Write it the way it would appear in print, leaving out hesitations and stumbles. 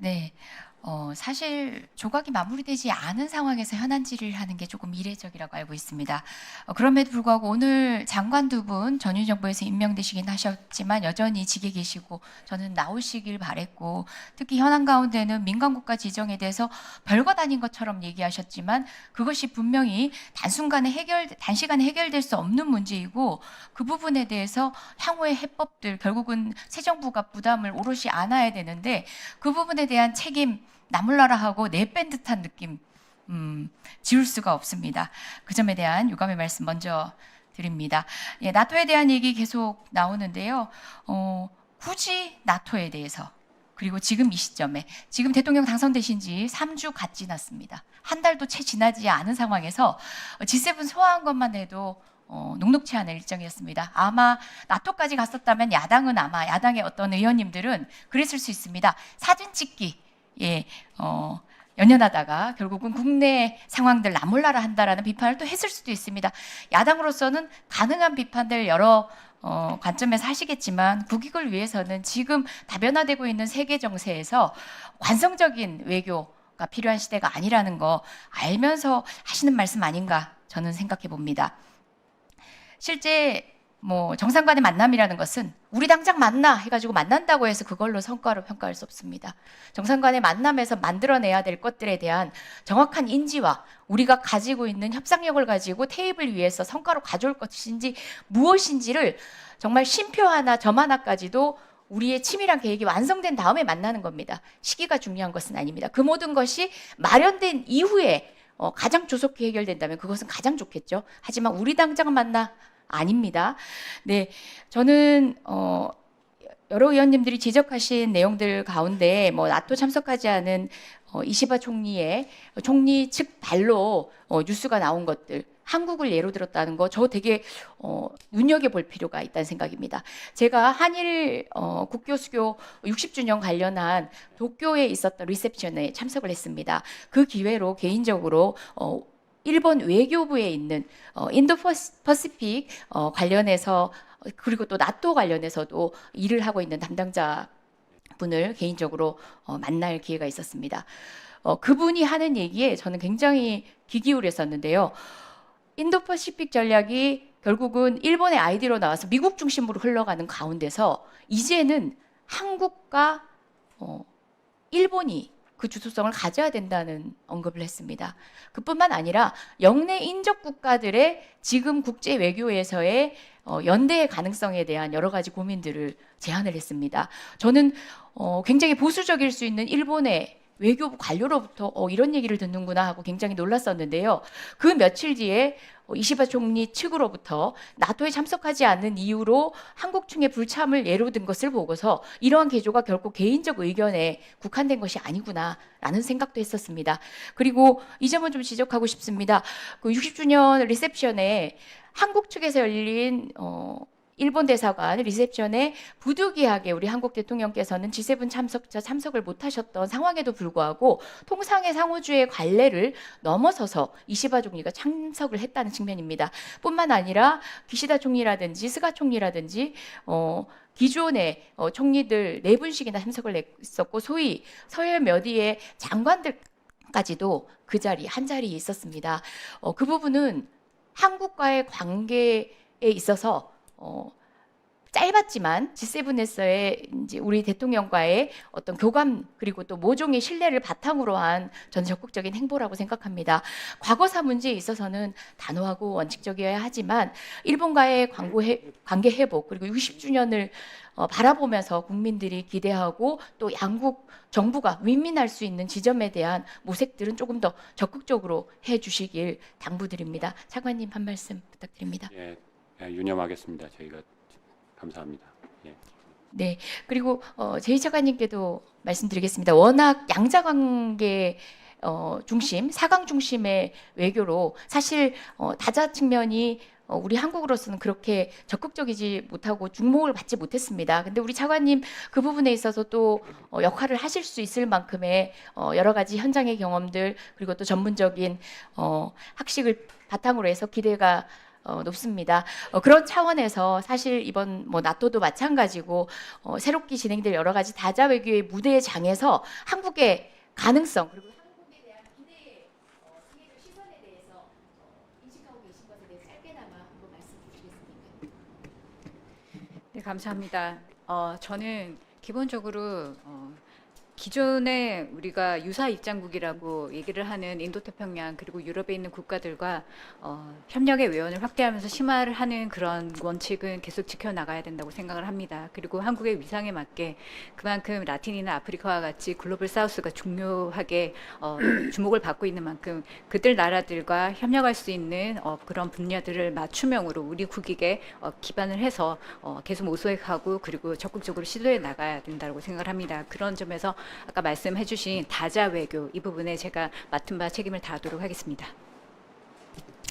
네. 사실 조각이 마무리되지 않은 상황에서 현안 질의를 하는 게 조금 이례적이라고 알고 있습니다. 그럼에도 불구하고 오늘 장관 두 분 전윤 정부에서 임명되시긴 하셨지만 여전히 직에 계시고 저는 나오시길 바랬고, 특히 현안 가운데는 민간국가 지정에 대해서 별것 아닌 것처럼 얘기하셨지만 그것이 분명히 단시간에 해결될 수 없는 문제이고, 그 부분에 대해서 향후의 해법들 결국은 새 정부가 부담을 오롯이 안아야 되는데 그 부분에 대한 책임 나몰라라 하고 내뺀 듯한 느낌 지울 수가 없습니다. 그 점에 대한 유감의 말씀 먼저 드립니다. 예, 나토에 대한 얘기 계속 나오는데요. 굳이 나토에 대해서, 그리고 지금 이 시점에 지금 대통령 당선되신 지 3주 갓 지났습니다. 한 달도 채 지나지 않은 상황에서 G7 소화한 것만 해도 녹록치 않은 일정이었습니다. 아마 나토까지 갔었다면 야당의 어떤 의원님들은 그랬을 수 있습니다. 사진 찍기, 예, 연연하다가 결국은 국내 상황들 나몰라라 한다라는 비판을 또 했을 수도 있습니다. 야당으로서는 가능한 비판들 여러 관점에서 하시겠지만 국익을 위해서는 지금 다변화되고 있는 세계 정세에서 관성적인 외교가 필요한 시대가 아니라는 거 알면서 하시는 말씀 아닌가 저는 생각해 봅니다. 실제 정상 간의 만남이라는 것은 우리 당장 만나 해가지고 만난다고 해서 그걸로 성과로 평가할 수 없습니다. 정상 간의 만남에서 만들어내야 될 것들에 대한 정확한 인지와 우리가 가지고 있는 협상력을 가지고 테이블 위에서 성과로 가져올 것인지 무엇인지를 정말 쉼표 하나 점 하나까지도 우리의 치밀한 계획이 완성된 다음에 만나는 겁니다. 시기가 중요한 것은 아닙니다. 그 모든 것이 마련된 이후에 가장 조속히 해결된다면 그것은 가장 좋겠죠. 하지만 우리 당장 만나 아닙니다. 네, 저는 여러 의원님들이 지적하신 내용들 가운데 나토 참석하지 않은 이시바 총리 측 발로 뉴스가 나온 것들, 한국을 예로 들었다는 거 저 되게 눈여겨볼 필요가 있다는 생각입니다. 제가 한일 국교 수교 60주년 관련한 도쿄에 있었던 리셉션에 참석을 했습니다. 그 기회로 개인적으로 일본 외교부에 있는 인도 퍼시픽 관련해서 그리고 또 나토 관련해서도 일을 하고 있는 담당자 분을 개인적으로 만날 기회가 있었습니다. 그분이 하는 얘기에 저는 굉장히 귀 기울였었는데요. 인도 퍼시픽 전략이 결국은 일본의 아이디어로 나와서 미국 중심으로 흘러가는 가운데서 이제는 한국과 일본이 그 주도성을 가져야 된다는 언급을 했습니다. 그뿐만 아니라 영내 인접 국가들의 지금 국제 외교에서의 연대의 가능성에 대한 여러 가지 고민들을 제안을 했습니다. 저는 굉장히 보수적일 수 있는 일본의 외교부 관료로부터 이런 얘기를 듣는구나 하고 굉장히 놀랐었는데요. 그 며칠 뒤에 이시바 총리 측으로부터 나토에 참석하지 않는 이유로 한국 측의 불참을 예로 든 것을 보고서 이러한 개조가 결코 개인적 의견에 국한된 것이 아니구나라는 생각도 했었습니다. 그리고 이 점은 좀 지적하고 싶습니다. 그 60주년 리셉션에 한국 측에서 열린 일본 대사관 리셉션에 부득이하게 우리 한국 대통령께서는 G7 참석을 못하셨던 상황에도 불구하고 통상의 상호주의 관례를 넘어서서 이시바 총리가 참석을 했다는 측면입니다. 뿐만 아니라 기시다 총리라든지 스가 총리라든지 기존의 총리들 4분씩이나 참석을 했었고 소위 서열 몇 위의 장관들까지도 그 자리 한 자리에 있었습니다. 그 부분은 한국과의 관계에 있어서 짧았지만 G7에서의 이제 우리 대통령과의 어떤 교감 그리고 또 모종의 신뢰를 바탕으로 한 전 적극적인 행보라고 생각합니다. 과거사 문제에 있어서는 단호하고 원칙적이어야 하지만 일본과의 관계 회복 그리고 60주년을 바라보면서 국민들이 기대하고 또 양국 정부가 윈윈할 수 있는 지점에 대한 모색들은 조금 더 적극적으로 해주시길 당부드립니다. 차관님 한 말씀 부탁드립니다. 예, 유념하겠습니다. 저희가 감사합니다. 예. 네, 그리고 제이 차관님께도 말씀드리겠습니다. 워낙 양자관계 중심, 4강 중심의 외교로 사실 다자 측면이 우리 한국으로서는 그렇게 적극적이지 못하고 중목을 받지 못했습니다. 근데 우리 차관님 그 부분에 있어서 또 역할을 하실 수 있을 만큼의 여러 가지 현장의 경험들 그리고 또 전문적인 학식을 바탕으로 해서 기대가 높습니다. 그런 차원에서 사실 이번 뭐 나토도 마찬가지고 새롭게 진행될 여러 가지 다자 외교의 무대의 장에서 한국의 가능성 그리고 한국에 대한 기대 세계적 시선에 대해서 인식하고 계신 것에 대해서 짧게나마 한번 말씀 주시겠습니까? 네, 감사합니다. 저는 기본적으로 기존에 우리가 유사 입장국이라고 얘기를 하는 인도태평양 그리고 유럽에 있는 국가들과 협력의 외연을 확대하면서 심화를 하는 그런 원칙은 계속 지켜나가야 된다고 생각을 합니다. 그리고 한국의 위상에 맞게 그만큼 라틴이나 아프리카와 같이 글로벌 사우스가 중요하게 주목을 받고 있는 만큼 그들 나라들과 협력할 수 있는 그런 분야들을 맞춤형으로 우리 국익에 기반을 해서 계속 모색하고 그리고 적극적으로 시도해 나가야 된다고 생각을 합니다. 그런 점에서 아까 말씀해 주신 다자 외교 이 부분에 제가 맡은 바 책임을 다하도록 하겠습니다.